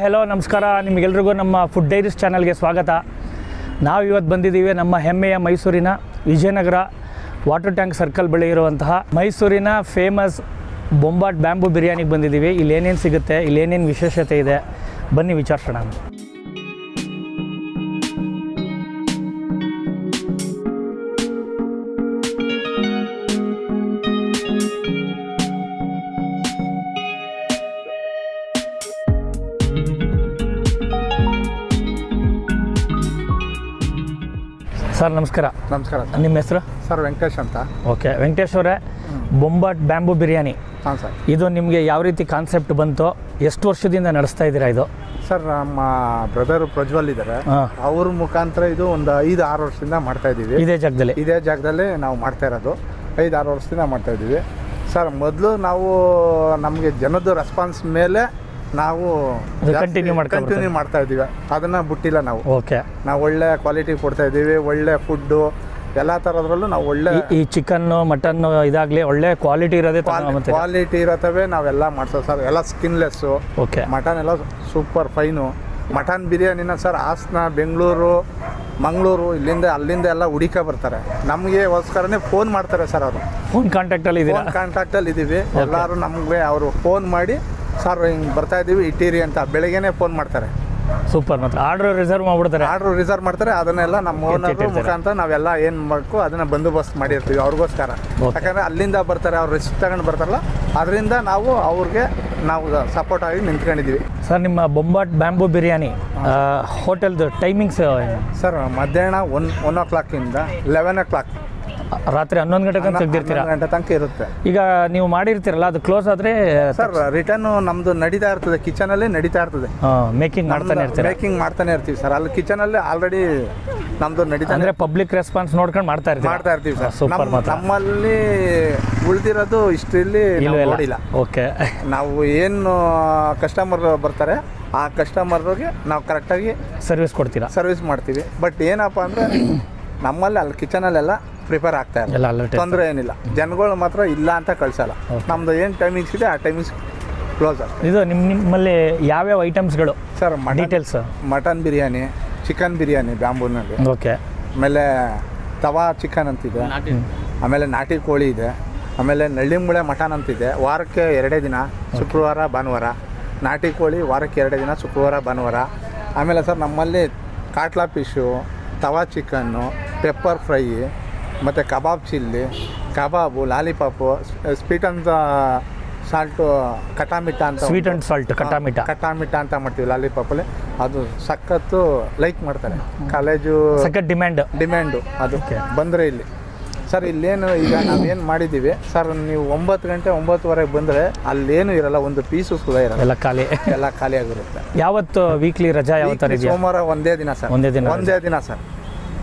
Hello ನಮಸ್ಕಾರ. ನಿಮಗೆಲ್ರಿಗೂ ನಮ್ಮ food diaries ಚಾನಲ್ಗೆ ಸ್ವಾಗತ. ನಾವು ಇವತ್ತು ಬಂದಿದ್ದೀವಿ ನಮ್ಮ ಹೆಮ್ಮೆಯ ಮೈಸೂರಿನ ವಿಜಯನಗರ ವಾಟರ್ ಟ್ಯಾಂಕ್ ಸರ್ಕಲ್ ಬಳಿ ಇರುವಂತಹ ಮೈಸೂರಿನ ಫೇಮಸ್ ಬೊಂಬಾಟ್ ಬ್ಯಾಂಬೂ ಬಿರಿಯಾನಿಗೆ ಬಂದಿದ್ದೀವಿ. ಇಲ್ಲಿ ಏನೇನು ಸಿಗುತ್ತೆ, ಇಲ್ಲಿ ಏನೇನು ವಿಶೇಷತೆ ಇದೆ, ಬನ್ನಿ ವಿಚಾರಿಸೋಣ. ಸರ್ ನಮಸ್ಕಾರ. ನಮಸ್ಕಾರ. ನಿಮ್ಮ ಹೆಸರು? ಸರ್ ವೆಂಕಟೇಶ್ ಅಂತ. ಓಕೆ ವೆಂಕಟೇಶ್ ಅವರೇ, ಬೊಂಬಾಟ್ ಬ್ಯಾಂಬೂ ಬಿರಿಯಾನಿ ಹಾಂ ಸರ್. ಇದು ನಿಮಗೆ ಯಾವ ರೀತಿ ಕಾನ್ಸೆಪ್ಟ್ ಬಂತು, ಎಷ್ಟು ವರ್ಷದಿಂದ ನಡೆಸ್ತಾ ಇದ್ದೀರಾ ಇದು? ಸರ್ ನಮ್ಮ ಬ್ರದರ್ ಪ್ರಜ್ವಲ್ ಇದ್ದಾರೆ, ಅವ್ರ ಮುಖಾಂತರ ಇದು ಒಂದು 5-6 ವರ್ಷದಿಂದ ಮಾಡ್ತಾ ಇದ್ದೀವಿ. ಇದೇ ಜಾಗದಲ್ಲಿ ನಾವು ಮಾಡ್ತಾ ಇರೋದು 5-6 ವರ್ಷದಿಂದ ಮಾಡ್ತಾ ಇದ್ದೀವಿ ಸರ್. ಮೊದಲು ನಾವು ನಮಗೆ ಜನದ ರೆಸ್ಪಾನ್ಸ್ ಮೇಲೆ ನಾವು ಕಂಟಿನ್ಯೂ ಮಾಡ್ತಾ ಇದ್ದೀವಿ, ಅದನ್ನು ಬಿಟ್ಟಿಲ್ಲ ನಾವು. ಓಕೆ, ನಾವು ಒಳ್ಳೆ ಕ್ವಾಲಿಟಿ ಕೊಡ್ತಾ ಇದ್ದೀವಿ, ಒಳ್ಳೆ ಫುಡ್ಡು ಎಲ್ಲ ಥರದ್ರಲ್ಲೂ ನಾವು ಒಳ್ಳೆ ಈ ಚಿಕನ್ನು ಮಟನ್ನು ಇದಾಗಲಿ ಒಳ್ಳೆ ಕ್ವಾಲಿಟಿ ಇರೋದೇ ಕ್ವಾಲಿಟಿ ಇರತ್ತವೆ ನಾವೆಲ್ಲ ಮಾಡ್ಸೋದು ಸರ್. ಎಲ್ಲ ಸ್ಕಿನ್ಲೆಸ್ಸು. ಓಕೆ, ಮಟನ್ ಎಲ್ಲ ಸೂಪರ್ ಫೈನು. ಮಟನ್ ಬಿರಿಯಾನಿನ ಸರ್ ಹಾಸನ, ಬೆಂಗಳೂರು, ಮಂಗಳೂರು ಅಲ್ಲಿಂದ ಎಲ್ಲ ಹುಡುಕ ಬರ್ತಾರೆ, ನಮಗೆಗೋಸ್ಕರನೇ ಫೋನ್ ಮಾಡ್ತಾರೆ ಸರ್. ಅವರು ಫೋನ್ ಕಾಂಟ್ಯಾಕ್ಟಲ್ಲಿ ಇದ್ದೀವಿ ಎಲ್ಲರೂ. ನಮಗೆ ಅವರು ಫೋನ್ ಮಾಡಿ ಸರ್ ಹಿಂಗೆ ಬರ್ತಾ ಇದ್ದೀವಿ ಇಟ್ಟೀರಿ ಅಂತ ಬೆಳಗ್ಗೆನೇ ಫೋನ್ ಮಾಡ್ತಾರೆ. ಸೂಪರ್. ಮಾತ್ರ ಆರ್ಡರ್ ರಿಸರ್ವ್ ಮಾಡ್ತಾರೆ. ಅದನ್ನೆಲ್ಲ ನಮ್ಮ ಓನರ್ ಮುಖಾಂತರ ನಾವೆಲ್ಲ ಏನು ಮಾಡಬೇಕು ಅದನ್ನ ಬಂದೋಬಸ್ತ್ ಮಾಡಿರ್ತೀವಿ ಅವ್ರಿಗೋಸ್ಕರ. ಯಾಕಂದರೆ ಅಲ್ಲಿಂದ ಬರ್ತಾರೆ, ಅವ್ರು ರಿಸ್ಕ್ ತಗೊಂಡು ಬರ್ತಾರಲ್ಲ, ಅದರಿಂದ ನಾವು ಅವ್ರಿಗೆ ಸಪೋರ್ಟ್ ಆಗಿ ನಿಂತ್ಕೊಂಡಿದ್ದೀವಿ ಸರ್. ನಿಮ್ಮ ಬೊಂಬಾಟ್ ಬ್ಯಾಂಬೂ ಬಿರಿಯಾನಿ ಹೋಟೆಲ್ದು ಟೈಮಿಂಗ್ಸ್ ಸರ್? ಮಧ್ಯಾಹ್ನ 1 o'clock-ಇಂದ 11 o'clock, ರಾತ್ರಿ 11 ಗಂಟೆ ತನಕ ತೆಗ್ದಿರ್ತೀರಾ? 11 ಗಂಟೆ ತನಕ ಇರುತ್ತೆ. ಈಗ ನೀವು ಮಾಡಿರ್ತೀರಲ್ಲ, ಅದು ಕ್ಲೋಸ್ ಆದರೆ ಸರ್ ರಿಟರ್ನ್ ನಮ್ಮದು ನಡೀತಾ ಇರ್ತದೆ, ಕಿಚನಲ್ಲಿ ನಡೀತಾ ಇರ್ತದೆ. ಮೇಕಿಂಗ್ ಮಾಡ್ತಾನೆ ಇರ್ತೀವಿ ಸರ್. ಅಲ್ಲಿ ಕಿಚನಲ್ಲಿ ಆಲ್ರೆಡಿ ನಮ್ಮದು ನಡೀತಾ, ಅಂದರೆ ಪಬ್ಲಿಕ್ ರೆಸ್ಪಾನ್ಸ್ ನೋಡ್ಕೊಂಡು ಮಾಡ್ತಾ ಇರ್ತೀವಿ ಸರ್. ನಮ್ಮಲ್ಲಿ ಉಳಿದಿರೋದು ಇಷ್ಟರಲ್ಲಿ ನೋಡಿಲ್ಲ. ಓಕೆ, ನಾವು ಏನು ಕಸ್ಟಮರ್ ಬರ್ತಾರೆ ಆ ಕಸ್ಟಮರ್ಗೆ ನಾವು ಕರೆಕ್ಟಾಗಿ ಸರ್ವಿಸ್ ಮಾಡ್ತೀವಿ. ಬಟ್ ಏನಪ್ಪ ಅಂದರೆ ನಮ್ಮಲ್ಲಿ ಅಲ್ಲಿ ಕಿಚನಲ್ಲೆಲ್ಲ ಪ್ರಿಪೇರ್ ಆಗ್ತಾ ಇಲ್ಲ, ತೊಂದರೆ ಏನಿಲ್ಲ. ಜನಗಳು ಮಾತ್ರ ಇಲ್ಲ ಅಂತ ಕಳ್ಸಲ್ಲ. ನಮ್ದು ಏನು ಟೈಮಿಂಗ್ಸ್ ಇದೆ ಆ ಟೈಮಿಂಗ್ಸ್ ಕ್ಲೋಸ್ ಆಗ್ತದೆ. ಇದು ನಿಮ್ಮಲ್ಲಿ ಯಾವ್ಯಾವ ಐಟಮ್ಸ್ಗಳು sir? Details: mutton biryani, chicken biryani ಬ್ಯಾಂಬೂನಲ್ಲಿ. ಓಕೆ, ಆಮೇಲೆ ತವಾ ಚಿಕನ್ ಅಂತಿದೆ, ಆಮೇಲೆ ನಾಟಿ ಕೋಳಿ ಇದೆ, ಆಮೇಲೆ ನಳ್ಳಿಮುಳೆ ಮಟನ್ ಅಂತಿದೆ. ವಾರಕ್ಕೆ 2 ದಿನ, ಶುಕ್ರವಾರ ಭಾನುವಾರ. ನಾಟಿ ಕೋಳಿ ವಾರಕ್ಕೆ 2 ದಿನ, ಶುಕ್ರವಾರ ಭಾನುವಾರ. ಆಮೇಲೆ ಸರ್ ನಮ್ಮಲ್ಲಿ katla fish, tawa chicken, pepper fry, ಮತ್ತು kebab chilli, kebab, lollipop, sweet and salt ಕಟಾಮಿಟ ಅಂತ, ಸ್ವೀಟ್ ಆ್ಯಂಡ್ ಸಾಲ್ಟ್ ಕಟಾಮಿಟ ಅಂತ ಮಾಡ್ತೀವಿ ಲಾಲಿಪಾಪಲ್ಲಿ. ಅದು ಸಖತ್ತು ಲೈಕ್ ಮಾಡ್ತಾರೆ, ಕಾಲೇಜು ಸಖತ್ ಡಿಮ್ಯಾಂಡು. ಅದಕ್ಕೆ ಬಂದರೆ ಇಲ್ಲಿ ಸರ್, ಇಲ್ಲೇನು ಈಗ ನಾವೇನು ಮಾಡಿದ್ದೀವಿ ಸರ್, ನೀವು 9 ಗಂಟೆ 9:30 ಬಂದರೆ ಅಲ್ಲೇನು ಇರಲ್ಲ, ಒಂದು ಪೀಸು ಕೂಡ ಇರಲ್ಲ, ಎಲ್ಲ ಖಾಲಿ ಆಗಿರುತ್ತೆ. ಯಾವತ್ತು ವೀಕ್ಲಿ ರಜಾ? ಸೋಮವಾರ ಒಂದೇ ದಿನ ಸರ್. ಒಂದೇ ದಿನ ಸರ್.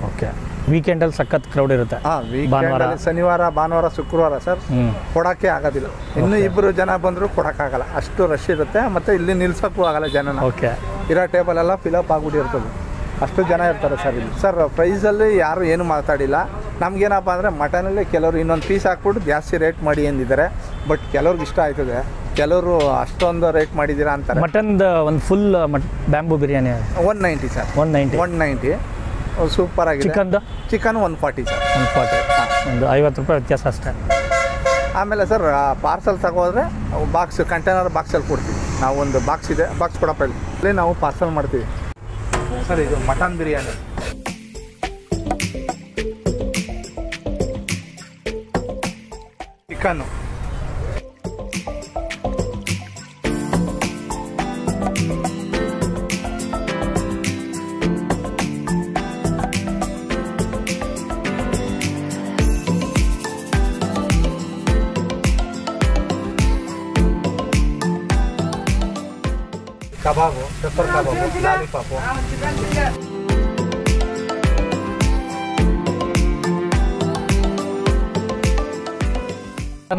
ಓಕೆ, ವೀಕೆಂಡಲ್ಲಿ ಸಖತ್ ಕ್ರೌಡ್ ಇರುತ್ತೆ. ಶನಿವಾರ, ಭಾನುವಾರ, ಶುಕ್ರವಾರ ಸರ್ ಕೊಡೋಕ್ಕೆ ಆಗೋದಿಲ್ಲ. ಇನ್ನೂ 2 ಜನ ಬಂದರೂ ಕೊಡೋಕ್ಕಾಗಲ್ಲ, ಅಷ್ಟು ರಶ್ ಇರುತ್ತೆ. ಮತ್ತು ಇಲ್ಲಿ ನಿಲ್ಸೋಕ್ಕೂ ಆಗಲ್ಲ ಜನನ. ಓಕೆ, ಇರೋ ಟೇಬಲೆಲ್ಲ ಫಿಲಪ್ ಆಗಿಬಿಟ್ಟಿರ್ತದೆ, ಅಷ್ಟು ಜನ ಇರ್ತಾರೆ ಸರ್ ಇಲ್ಲಿ. ಸರ್ ಪ್ರೈಸಲ್ಲಿ ಯಾರು ಏನು ಮಾತಾಡಿಲ್ಲ. ನಮಗೇನಪ್ಪ ಅಂದರೆ ಮಟನಲ್ಲಿ ಕೆಲವರು ಇನ್ನೊಂದು ಪೀಸ್ ಹಾಕ್ಬಿಟ್ಟು ಜಾಸ್ತಿ ರೇಟ್ ಮಾಡಿ ಎಂದಿದ್ದಾರೆ. ಬಟ್ ಕೆಲವ್ರಿಗೆ ಇಷ್ಟ ಆಯ್ತದೆ, ಕೆಲವರು ಅಷ್ಟೊಂದು ರೇಟ್ ಮಾಡಿದ್ದೀರಾ ಅಂತಾರೆ. ಮಟನ್ದು ಒಂದು full bamboo biryani 190 sir. 190 super ಆಗಿದೆ. Chicken 140 sir. 140, ಒಂದು 50 ರೂಪಾಯಿ ವ್ಯತ್ಯಾಸ ಅಷ್ಟೇ. ಆಮೇಲೆ ಸರ್ ಪಾರ್ಸಲ್ ತಗೋದ್ರೆ ಕಂಟೈನರ್ ಬಾಕ್ಸಲ್ಲಿ ಕೊಡ್ತೀವಿ ನಾವು. ಒಂದು ಬಾಕ್ಸ್ ಇದೆ, ಬಾಕ್ಸ್ ಕೊಡಪ್ಪ ಇಲ್ಲಿ ನಾವು ಪಾರ್ಸಲ್ ಮಾಡ್ತೀವಿ ಸರ್. ಇದು ಮಟನ್ ಬಿರಿಯಾನಿ, ಚಿಕನ್ನು, ಕಬಾಬು, ಪೆಪ್ಪರ್ ಕಬಾಬು, ಲಾಲಿಪಾಪು.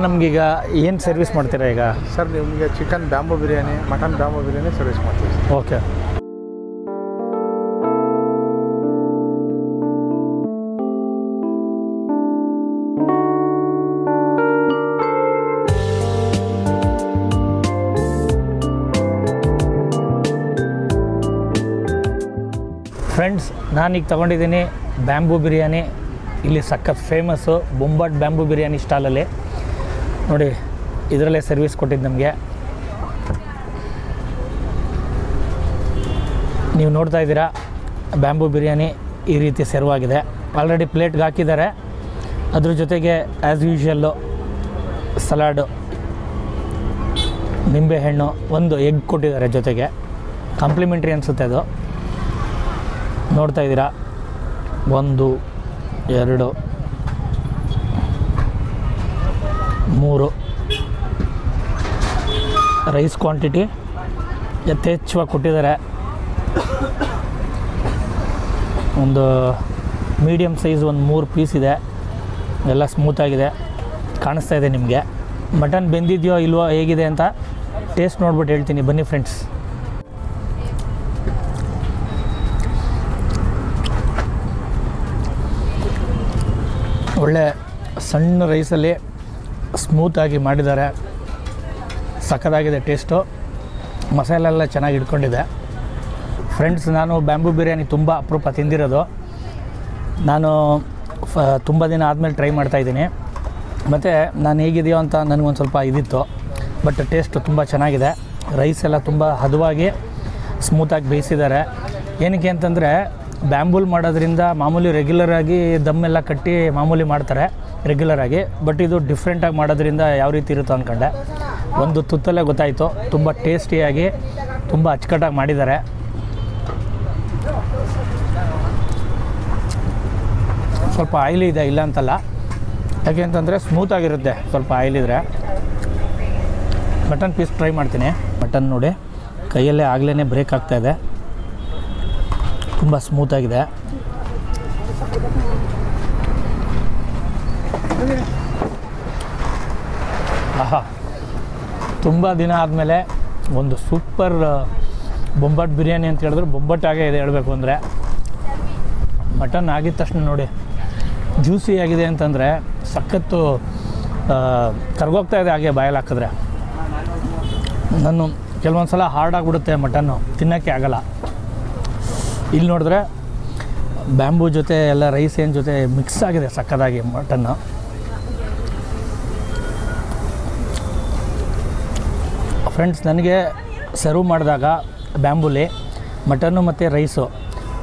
ನಮಗೀಗ ಏನು ಸರ್ವಿಸ್ ಮಾಡ್ತೀರಾ ಈಗ? ಸರ್ ನಿಮಗೆ chicken bamboo biryani, mutton bamboo biryani service ಮಾಡ್ತೀವಿ. ಓಕೆ, ಫ್ರೆಂಡ್ಸ್, ನಾನೀಗ ತೊಗೊಂಡಿದ್ದೀನಿ ಬ್ಯಾಂಬೂ ಬಿರಿಯಾನಿ. ಇಲ್ಲಿ ಸಖತ್ ಫೇಮಸ್ಸು ಬೊಂಬಾಟ್ ಬ್ಯಾಂಬೂ ಬಿರಿಯಾನಿ ಸ್ಟಾಲಲ್ಲಿ. ನೋಡಿ, ಇದರಲ್ಲೇ ಸರ್ವಿಸ್ ಕೊಟ್ಟಿದ್ದು ನಮಗೆ. ನೀವು ನೋಡ್ತಾ ಇದ್ದೀರಾ, ಬ್ಯಾಂಬೂ ಬಿರಿಯಾನಿ ಈ ರೀತಿ ಸರ್ವ್ ಆಗಿದೆ. ಆಲ್ರೆಡಿ ಪ್ಲೇಟ್ಗೆ ಹಾಕಿದ್ದಾರೆ. ಅದ್ರ ಜೊತೆಗೆ ಆ್ಯಸ್ ಯೂಶ್ವಲ್ಲು ಸಲಾಡು, ನಿಂಬೆಹಣ್ಣು, ಒಂದು ಎಗ್ ಕೊಟ್ಟಿದ್ದಾರೆ ಜೊತೆಗೆ. ಕಾಂಪ್ಲಿಮೆಂಟ್ರಿ ಅನಿಸುತ್ತೆ ಅದು. ನೋಡ್ತಾ ಇದ್ದೀರಾ, 1 2 3 ರೈಸ್ ಕ್ವಾಂಟಿಟಿ ಯಥೇಚ್ಛವಾಗಿ ಕೊಟ್ಟಿದ್ದಾರೆ. ಒಂದು ಮೀಡಿಯಮ್ ಸೈಜ್ ಒಂದು 3 ಪೀಸ್ ಇದೆ. ಎಲ್ಲ ಸ್ಮೂತಾಗಿದೆ, ಕಾಣಿಸ್ತಾ ಇದೆ ನಿಮಗೆ. ಮಟನ್ ಬೆಂದಿದೆಯೋ ಇಲ್ವೋ ಹೇಗಿದೆ ಅಂತ ಟೇಸ್ಟ್ ನೋಡ್ಬಿಟ್ಟು ಹೇಳ್ತೀನಿ, ಬನ್ನಿ ಫ್ರೆಂಡ್ಸ್. ಒಳ್ಳೆ ಸಣ್ಣ ರೈಸಲ್ಲಿ ಸ್ಮೂತಾಗಿ ಮಾಡಿದ್ದಾರೆ. ಸಖತ್ತಾಗಿದೆ ಟೇಸ್ಟು. ಮಸಾಲೆ ಎಲ್ಲ ಚೆನ್ನಾಗಿ ಇಟ್ಕೊಂಡಿದೆ. ಫ್ರೆಂಡ್ಸ್, ನಾನು ಬ್ಯಾಂಬೂ ಬಿರಿಯಾನಿ ತುಂಬ ಅಪರೂಪ ತಿಂದಿರೋದು. ನಾನು ತುಂಬ ದಿನ ಆದಮೇಲೆ ಟ್ರೈ ಮಾಡ್ತಾಯಿದ್ದೀನಿ. ಮತ್ತು ನಾನು ಹೇಗಿದೆಯೋ ಅಂತ ನನಗೊಂದು ಸ್ವಲ್ಪ ಇದಿತ್ತು, ಬಟ್ ಟೇಸ್ಟು ತುಂಬ ಚೆನ್ನಾಗಿದೆ. ರೈಸ್ ಎಲ್ಲ ತುಂಬ ಹದವಾಗಿ ಸ್ಮೂತಾಗಿ ಬೇಯಿಸಿದ್ದಾರೆ. ಏನಕ್ಕೆ ಅಂತಂದರೆ ಬ್ಯಾಂಬೂಲ್ ಮಾಡೋದ್ರಿಂದ ಮಾಮೂಲಿ ರೆಗ್ಯುಲರಾಗಿ ದಮ್ಮೆಲ್ಲ ಕಟ್ಟಿ ಮಾಮೂಲಿ ಮಾಡ್ತಾರೆ ರೆಗ್ಯುಲರಾಗಿ. ಬಟ್ ಇದು ಡಿಫ್ರೆಂಟಾಗಿ ಮಾಡೋದ್ರಿಂದ ಯಾವ ರೀತಿ ಇರುತ್ತೋ ಅಂದ್ಕೊಂಡೆ. ಒಂದು ತುತ್ತಲ್ಲೇ ಗೊತ್ತಾಯಿತು, ತುಂಬ ಟೇಸ್ಟಿಯಾಗಿ ತುಂಬ ಅಚ್ಚುಕಟ್ಟಾಗಿ ಮಾಡಿದ್ದಾರೆ. ಸ್ವಲ್ಪ ಆಯಿಲಿ ಇದೆ, ಇಲ್ಲ ಅಂತಲ್ಲ. ಯಾಕೆ ಅಂತಂದರೆ ಸ್ಮೂತಾಗಿರುತ್ತೆ ಸ್ವಲ್ಪ ಆಯಿಲಿದ್ರೆ. ಮಟನ್ ಪೀಸ್ ಟ್ರೈ ಮಾಡ್ತೀನಿ. ಮಟನ್ ನೋಡಿ, ಕೈಯಲ್ಲೇ ಆಗಲೇ ಬ್ರೇಕ್ ಆಗ್ತಾಯಿದೆ. ತುಂಬ ಸ್ಮೂತಾಗಿದೆ. ಆಹಾ, ತುಂಬ ದಿನ ಆದಮೇಲೆ ಒಂದು ಸೂಪರ್ ಬೊಂಬಾಟ್ ಬಿರಿಯಾನಿ ಅಂತ ಹೇಳಿದ್ರೆ ಬೊಂಬಟ್ಟಾಗೇ ಇದೆ ಹೇಳಬೇಕು ಅಂದರೆ. ಮಟನ್ ಆಗಿದ ತಕ್ಷಣ ನೋಡಿ ಜ್ಯೂಸಿ ಆಗಿದೆ ಅಂತಂದರೆ ಸಖತ್ತು ಕರ್ಗೋಗ್ತಾ ಇದೆ ಹಾಗೆ ಬಾಯಲ್ಲಿ ಹಾಕಿದ್ರೆ. ನಾನು ಕೆಲವೊಂದು ಸಲ ಹಾರ್ಡ್ ಆಗಿಬಿಡುತ್ತೆ ಮಟನ್ನು, ತಿನ್ನೋಕ್ಕೆ ಆಗಲ್ಲ. ಇಲ್ಲಿ ನೋಡಿದ್ರೆ ಬ್ಯಾಂಬೂ ಜೊತೆ ಎಲ್ಲ ರೈಸ್ ಏನು ಜೊತೆ ಮಿಕ್ಸ್ ಆಗಿದೆ ಸಖತ್ತಾಗಿ ಮಟನ್ನು. ಫ್ರೆಂಡ್ಸ್, ನನಗೆ ಸರ್ವ್ ಮಾಡಿದಾಗ ಬ್ಯಾಂಬೂಲಿ ಮಟನ್ನು ಮತ್ತು ರೈಸು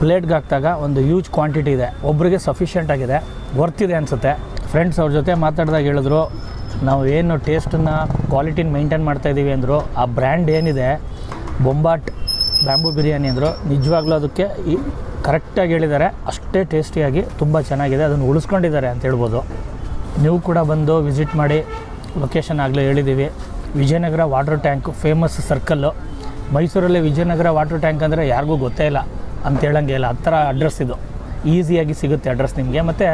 ಪ್ಲೇಟ್ಗೆ ಹಾಕಿದಾಗ ಒಂದು ಹ್ಯೂಜ್ ಕ್ವಾಂಟಿಟಿ ಇದೆ. ಒಬ್ಬರಿಗೆ ಸಫಿಷಿಯೆಂಟ್ ಆಗಿದೆ, ವರ್ತಿದೆ ಅನಿಸುತ್ತೆ. ಫ್ರೆಂಡ್ಸ್, ಅವ್ರ ಜೊತೆ ಮಾತಾಡಿದಾಗ ಹೇಳಿದ್ರು, ನಾವು ಏನು ಟೇಸ್ಟನ್ನು ಕ್ವಾಲಿಟಿನ ಮೇಂಟೈನ್ ಮಾಡ್ತಾಯಿದ್ದೀವಿ ಅಂದರು. ಆ ಬ್ರ್ಯಾಂಡ್ ಏನಿದೆ ಬೊಂಬಾಟ್ ಬ್ಯಾಂಬೂ ಬಿರಿಯಾನಿ ಅಂದರು. ನಿಜವಾಗ್ಲೂ ಅದಕ್ಕೆ ಕರೆಕ್ಟಾಗಿ ಹೇಳಿದ್ದಾರೆ. ಅಷ್ಟೇ ಟೇಸ್ಟಿಯಾಗಿ ತುಂಬ ಚೆನ್ನಾಗಿದೆ, ಅದನ್ನು ಉಳಿಸ್ಕೊಂಡಿದ್ದಾರೆ ಅಂತ ಹೇಳ್ಬೋದು. ನೀವು ಕೂಡ ಬಂದು ವಿಸಿಟ್ ಮಾಡಿ. ಲೊಕೇಶನ್ ಆಗಲೇ ಹೇಳಿದ್ದೀವಿ, Vijayanagara water tank famous circle. ಮೈಸೂರಲ್ಲಿ ವಿಜಯನಗರ ವಾಟರ್ ಟ್ಯಾಂಕ್ ಅಂದರೆ ಯಾರಿಗೂ ಗೊತ್ತೇ ಇಲ್ಲ ಅಂತ ಹೇಳಂಗೆ ಇಲ್ಲ. ಆ ಥರ ಅಡ್ರೆಸ್ ಇದು, ಈಸಿಯಾಗಿ ಸಿಗುತ್ತೆ ಅಡ್ರೆಸ್ ನಿಮಗೆ. ಮತ್ತು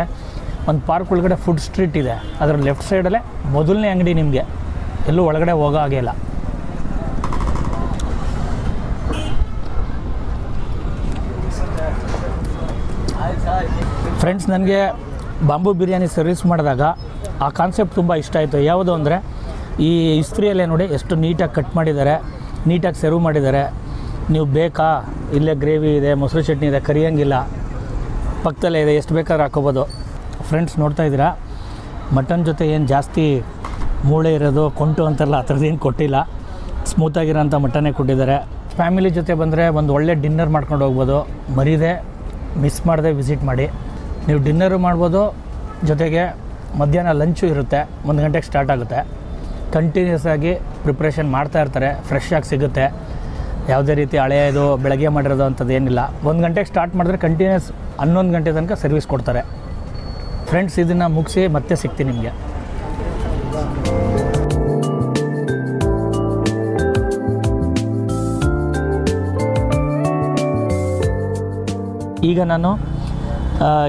ಒಂದು ಪಾರ್ಕ್ ಒಳಗಡೆ ಫುಡ್ ಸ್ಟ್ರೀಟ್ ಇದೆ, ಅದರ ಲೆಫ್ಟ್ ಸೈಡಲ್ಲೇ ಮೊದಲನೇ ಅಂಗಡಿ. ನಿಮಗೆ ಎಲ್ಲೂ ಒಳಗಡೆ ಹೋಗೋ ಹಾಗೆ ಇಲ್ಲ. ಫ್ರೆಂಡ್ಸ್, ನನಗೆ ಬಾಂಬೂ ಬಿರಿಯಾನಿ ಸರ್ವಿಸ್ ಮಾಡಿದಾಗ ಆ ಕಾನ್ಸೆಪ್ಟ್ ತುಂಬ ಇಷ್ಟ ಆಯಿತು. ಯಾವುದು ಅಂದರೆ, ಈ ಇಸ್ತ್ರಿಯಲ್ಲೇ ನೋಡಿ ಎಷ್ಟು ನೀಟಾಗಿ ಕಟ್ ಮಾಡಿದ್ದಾರೆ, ನೀಟಾಗಿ ಸರ್ವ್ ಮಾಡಿದ್ದಾರೆ. ನೀವು ಬೇಕಾ, ಇಲ್ಲೇ ಗ್ರೇವಿ ಇದೆ, ಮೊಸರು ಚಟ್ನಿ ಇದೆ, ಕರಿಯಂಗಿಲ್ಲ, ಪಕ್ಕದಲ್ಲೇ ಇದೆ, ಎಷ್ಟು ಬೇಕಾದ್ರೂ ಹಾಕೋಬೋದು. ಫ್ರೆಂಡ್ಸ್, ನೋಡ್ತಾ ಇದ್ದೀರಾ, ಮಟನ್ ಜೊತೆ ಏನು ಜಾಸ್ತಿ ಮೂಳೆ ಇರೋದು ಕೊಂಟು ಅಂತಾರಲ್ಲ, ಆ ಥರದ್ದು ಏನು ಕೊಟ್ಟಿಲ್ಲ. ಸ್ಮೂತಾಗಿರೋಂಥ ಮಟನ್ನೇ ಕೊಟ್ಟಿದ್ದಾರೆ. ಫ್ಯಾಮಿಲಿ ಜೊತೆ ಬಂದರೆ ಒಂದು ಒಳ್ಳೆ ಡಿನ್ನರ್ ಮಾಡ್ಕೊಂಡು ಹೋಗ್ಬೋದು. ಮರೀದೆ ಮಿಸ್ ಮಾಡದೆ ವಿಸಿಟ್ ಮಾಡಿ. ನೀವು ಡಿನ್ನರು ಮಾಡ್ಬೋದು, ಜೊತೆಗೆ ಮಧ್ಯಾಹ್ನ ಲಂಚು ಇರುತ್ತೆ. 1 ಗಂಟೆಗೆ ಸ್ಟಾರ್ಟ್ ಆಗುತ್ತೆ. ಕಂಟಿನ್ಯೂಸ್ ಆಗಿ ಪ್ರಿಪ್ರೇಷನ್ ಮಾಡ್ತಾ ಇರ್ತಾರೆ, ಫ್ರೆಶ್ ಆಗಿ ಸಿಗುತ್ತೆ. ಯಾವುದೇ ರೀತಿ ಹಳೆಯದು ಬೆಳಗ್ಗೆ ಮಾಡಿರೋದು ಅಂಥದ್ದು ಏನಿಲ್ಲ. 1 ಗಂಟೆಗೆ ಸ್ಟಾರ್ಟ್ ಮಾಡಿದ್ರೆ ಕಂಟಿನ್ಯೂಸ್ 11 ಗಂಟೆ ತನಕ ಸರ್ವಿಸ್ ಕೊಡ್ತಾರೆ. ಫ್ರೆಂಡ್ಸ್, ಇದನ್ನು ಮುಗಿಸಿ ಮತ್ತೆ ಸಿಗ್ತೀನಿ ನಿಮಗೆ. ಈಗ ನಾನು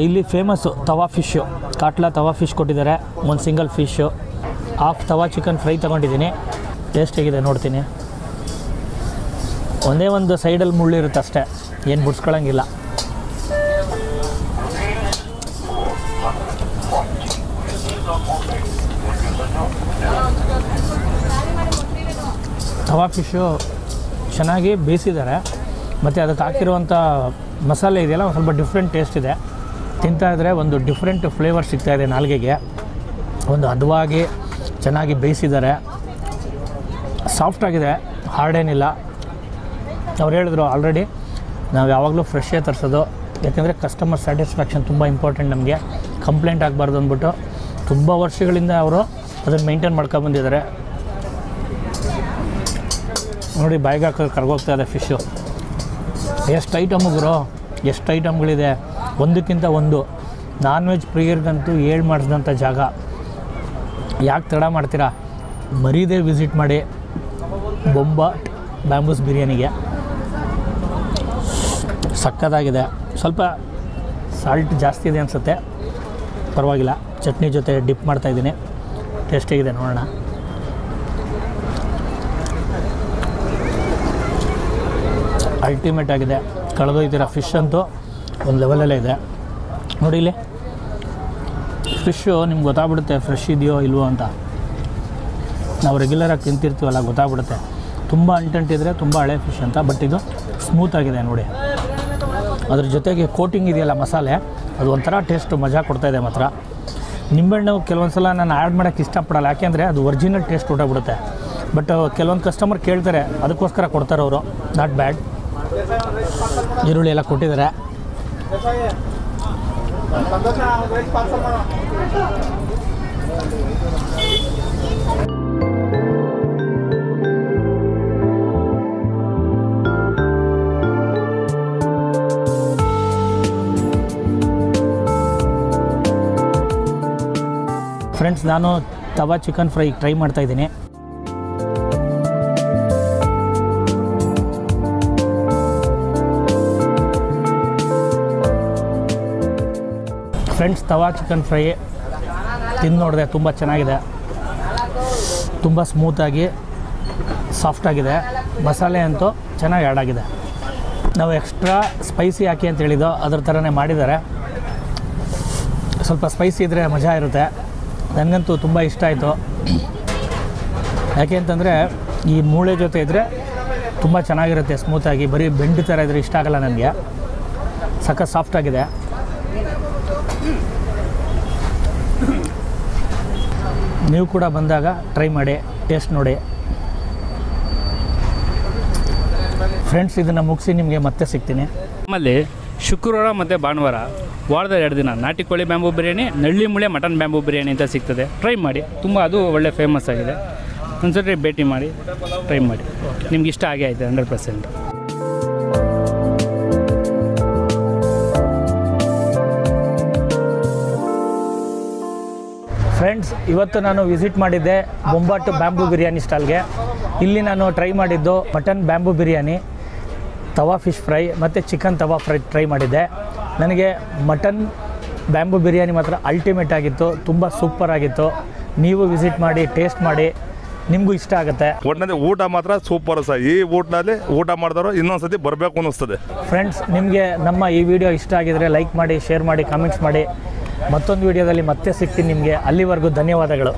ಇಲ್ಲಿ ಫೇಮಸ್ಸು ತವಾ ಫಿಶ್ಶು, ಕಾಟ್ಲಾ ತವಾ ಫಿಶ್ ಕೊಟ್ಟಿದ್ದಾರೆ. ಒಂದು ಸಿಂಗಲ್ ಫಿಶ್ಶು, ಹಾಫ್ ತವಾ ಚಿಕನ್ ಫ್ರೈ ತೊಗೊಂಡಿದ್ದೀನಿ. ಟೇಸ್ಟ್ ಹೇಗಿದೆ ನೋಡ್ತೀನಿ. ಒಂದೇ ಒಂದು ಸೈಡಲ್ಲಿ ಮುಳ್ಳು ಇರುತ್ತೆ ಅಷ್ಟೇ, ಏನು ಬಿಡ್ಸ್ಕೊಳ್ಳೋಂಗಿಲ್ಲ. ತವಾ ಫಿಶ್ಶು ಚೆನ್ನಾಗಿ ಬೇಯಿಸಿದ್ದಾರೆ. ಮತ್ತು ಅದಕ್ಕೆ ಹಾಕಿರುವಂಥ ಮಸಾಲೆ ಇದೆಯಲ್ಲ ಒಂದು ಸ್ವಲ್ಪ ಡಿಫ್ರೆಂಟ್ ಟೇಸ್ಟ್ ಇದೆ. ತಿಂತಾ ಇದ್ದರೆ ಒಂದು ಡಿಫ್ರೆಂಟ್ ಫ್ಲೇವರ್ ಸಿಗ್ತಾಯಿದೆ ನಾಲ್ಗೆಗೆ. ಒಂದು ಹದವಾಗಿ ಚೆನ್ನಾಗಿ ಬೇಯಿಸಿದ್ದಾರೆ, ಸಾಫ್ಟಾಗಿದೆ, ಹಾರ್ಡೇನಿಲ್ಲ. ಅವ್ರು ಹೇಳಿದ್ರು ಆಲ್ರೆಡಿ ನಾವು ಯಾವಾಗಲೂ ಫ್ರೆಶ್ಶೇ ತರಿಸೋದು, ಯಾಕೆಂದರೆ ಕಸ್ಟಮರ್ ಸ್ಯಾಟಿಸ್ಫ್ಯಾಕ್ಷನ್ ತುಂಬ ಇಂಪಾರ್ಟೆಂಟ್ ನಮಗೆ. ಕಂಪ್ಲೇಂಟ್ ಆಗಬಾರ್ದು ಅಂದ್ಬಿಟ್ಟು ತುಂಬ ವರ್ಷಗಳಿಂದ ಅವರು ಅದನ್ನು ಮೇಂಟೈನ್ ಮಾಡ್ಕೊಬಂದಿದ್ದಾರೆ. ನೋಡಿ ಬಾಯಿಗೆ ಹಾಕೋದು ಕರ್ಗೋಗ್ತಾ ಇದೆ ಫಿಶ್ಶು. ಎಷ್ಟು ಐಟಮು ಗುರು, ಎಷ್ಟು ಐಟಮ್ಗಳಿದೆ, ಒಂದಕ್ಕಿಂತ ಒಂದು. ನಾನ್ ವೆಜ್ ಪ್ರಿಯರ್ಗಂತೂ ಹೇಳಿ ಮಾಡಿಸಿದಂಥ ಜಾಗ. ಯಾಕೆ ತಡ ಮಾಡ್ತೀರಾ, ಮರೀದೇ ವಿಸಿಟ್ ಮಾಡಿ ಬೊಂಬಾಟ್ ಬ್ಯಾಂಬೂಸ್ ಬಿರಿಯಾನಿಗೆ. ಸಕ್ಕತ್ತಾಗಿದೆ. ಸ್ವಲ್ಪ ಸಾಲ್ಟ್ ಜಾಸ್ತಿ ಇದೆ ಅನಿಸುತ್ತೆ, ಪರವಾಗಿಲ್ಲ. ಚಟ್ನಿ ಜೊತೆ ಡಿಪ್ ಮಾಡ್ತಾಯಿದ್ದೀನಿ, ಟೇಸ್ಟಿಗಿದೆ, ನೋಡೋಣ. ಅಲ್ಟಿಮೇಟ್ ಆಗಿದೆ. ಕಳೆದೊಯ್ತೀರ ಫಿಶ್ ಅಂತೂ ಒಂದು ಲೆವೆಲಲ್ಲೇ ಇದೆ. ನೋಡಿ ಇಲ್ಲಿ ಫಿಶ್ಶು ನಿಮ್ಗೆ ಗೊತ್ತಾಗ್ಬಿಡುತ್ತೆ ಫ್ರೆಶ್ ಇದೆಯೋ ಇಲ್ವೋ ಅಂತ. ನಾವು ರೆಗ್ಯುಲರಾಗಿ ತಿಂತಿರ್ತೀವಲ್ಲ, ಗೊತ್ತಾಗ್ಬಿಡುತ್ತೆ. ತುಂಬ ಅಂಟಂಟಿದ್ರೆ ತುಂಬ ಹಳೆ ಫಿಶ್ ಅಂತ. ಬಟ್ ಇದು ಸ್ಮೂತಾಗಿದೆ ನೋಡಿ. ಅದ್ರ ಜೊತೆಗೆ ಕೋಟಿಂಗ್ ಇದೆಯಲ್ಲ ಮಸಾಲೆ, ಅದು ಒಂಥರ ಟೇಸ್ಟು ಮಜಾ ಕೊಡ್ತಾಯಿದೆ ಮಾತ್ರ. ನಿಂಬೆಹಣ್ಣು ಕೆಲವೊಂದು ಸಲ ನಾನು ಆ್ಯಡ್ ಮಾಡೋಕ್ಕೆ ಇಷ್ಟಪಡಲ್ಲ, ಯಾಕೆಂದರೆ ಅದು ಒರಿಜಿನಲ್ ಟೇಸ್ಟ್ ಹೊರಟೋಗ್ಬಿಡುತ್ತೆ. ಬಟ್ ಕೆಲವೊಂದು ಕಸ್ಟಮರ್ ಕೇಳ್ತಾರೆ, ಅದಕ್ಕೋಸ್ಕರ ಕೊಡ್ತಾರೆ ಅವರು. Not bad. ಈರುಳ್ಳಿ ಎಲ್ಲ ಕೊಟ್ಟಿದ್ದಾರೆ. ಫ್ರೆಂಡ್ಸ್, ನಾನು ತವಾ ಚಿಕನ್ ಫ್ರೈ ಟ್ರೈ ಮಾಡ್ತಾಯಿದ್ದೀನಿ. ಫ್ರೆಂಡ್ಸ್, ತವಾ ಚಿಕನ್ ಫ್ರೈ ತಿಂದು ನೋಡಿದೆ, ತುಂಬ ಚೆನ್ನಾಗಿದೆ. ತುಂಬ ಸ್ಮೂತಾಗಿ ಸಾಫ್ಟಾಗಿದೆ. ಮಸಾಲೆ ಅಂತೂ ಚೆನ್ನಾಗಿ ಆ್ಯಡ್ ಆಗಿದೆ. ನಾವು ಎಕ್ಸ್ಟ್ರಾ ಸ್ಪೈಸಿ ಹಾಕಿ ಅಂತ ಹೇಳಿದ್ದೋ ಅದ್ರ ಥರನೇ ಮಾಡಿದ್ದಾರೆ. ಸ್ವಲ್ಪ ಸ್ಪೈಸಿ ಇದ್ದರೆ ಮಜಾ ಇರುತ್ತೆ. ನನಗಂತೂ ತುಂಬ ಇಷ್ಟ ಆಯಿತು. ಯಾಕೆ ಅಂತಂದರೆ ಈ ಮೂಳೆ ಜೊತೆ ಇದ್ದರೆ ತುಂಬ ಚೆನ್ನಾಗಿರುತ್ತೆ, ಸ್ಮೂತಾಗಿ. ಬರೀ ಬೆಂಡ್ ಥರ ಇದ್ದರೆ ಇಷ್ಟ ಆಗಲ್ಲ ನನಗೆ. ಸಖತ್ ಸಾಫ್ಟಾಗಿದೆ. ನೀವು ಕೂಡ ಬಂದಾಗ ಟ್ರೈ ಮಾಡಿ, ಟೇಸ್ಟ್ ನೋಡಿ. ಫ್ರೆಂಡ್ಸ್, ಇದನ್ನು ಮುಗಿಸಿ ನಿಮಗೆ ಮತ್ತೆ ಸಿಗ್ತೀನಿ. ನಮ್ಮಲ್ಲಿ ಶುಕ್ರವಾರ ಮತ್ತು ಭಾನುವಾರ ವಾರದ 2 ದಿನ ನಾಟಿ ಕೋಳಿ ಬ್ಯಾಂಬೂ ಬಿರಿಯಾನಿ, ನಳ್ಳಿ ಮುಳೆ ಮಟನ್ ಬ್ಯಾಂಬೂ ಬಿರಿಯಾನಿ ಅಂತ ಸಿಗ್ತದೆ. ಟ್ರೈ ಮಾಡಿ, ತುಂಬ ಅದು ಒಳ್ಳೆ ಫೇಮಸ್ ಆಗಿದೆ. ಒಂದ್ಸರಿ ಭೇಟಿ ಮಾಡಿ, ಟ್ರೈ ಮಾಡಿ, ನಿಮ್ಗೆ ಇಷ್ಟ ಆಗೇ ಆಯಿತು 100%. ಫ್ರೆಂಡ್ಸ್, ಇವತ್ತು ನಾನು ವಿಸಿಟ್ ಮಾಡಿದ್ದೆ ಬೊಂಬಾಟ್ ಬ್ಯಾಂಬೂ ಬಿರಿಯಾನಿ ಸ್ಟಾಲ್ಗೆ. ಇಲ್ಲಿ ನಾನು ಟ್ರೈ ಮಾಡಿದ್ದು ಮಟನ್ ಬ್ಯಾಂಬೂ ಬಿರಿಯಾನಿ, ತವಾ ಫಿಶ್ ಫ್ರೈ ಮತ್ತು ಚಿಕನ್ ತವಾ ಫ್ರೈ ಟ್ರೈ ಮಾಡಿದ್ದೆ. ನನಗೆ ಮಟನ್ ಬ್ಯಾಂಬೂ ಬಿರಿಯಾನಿ ಮಾತ್ರ ಅಲ್ಟಿಮೇಟ್ ಆಗಿತ್ತು, ತುಂಬ ಸೂಪರ್ ಆಗಿತ್ತು. ನೀವು ವಿಸಿಟ್ ಮಾಡಿ, ಟೇಸ್ಟ್ ಮಾಡಿ, ನಿಮಗೂ ಇಷ್ಟ ಆಗುತ್ತೆ. ಒಟ್ಟಿನಲ್ಲಿ ಊಟ ಮಾತ್ರ ಸೂಪರ್ ಸರ್. ಈ ಊಟದಲ್ಲಿ ಊಟ ಮಾಡಿದವರು ಇನ್ನೊಂದ್ಸತಿ ಬರಬೇಕು ಅನ್ನಿಸ್ತದೆ. ಫ್ರೆಂಡ್ಸ್, ನಿಮಗೆ ನಮ್ಮ ಈ ವಿಡಿಯೋ ಇಷ್ಟ ಆಗಿದರೆ ಲೈಕ್ ಮಾಡಿ, ಶೇರ್ ಮಾಡಿ, ಕಾಮೆಂಟ್ಸ್ ಮಾಡಿ. ಮತ್ತೊಂದು ವಿಡಿಯೋದಲ್ಲಿ ಮತ್ತೆ ಸಿಗ್ತೀನಿ ನಿಮಗೆ. ಅಲ್ಲಿವರೆಗೂ ಧನ್ಯವಾದಗಳು.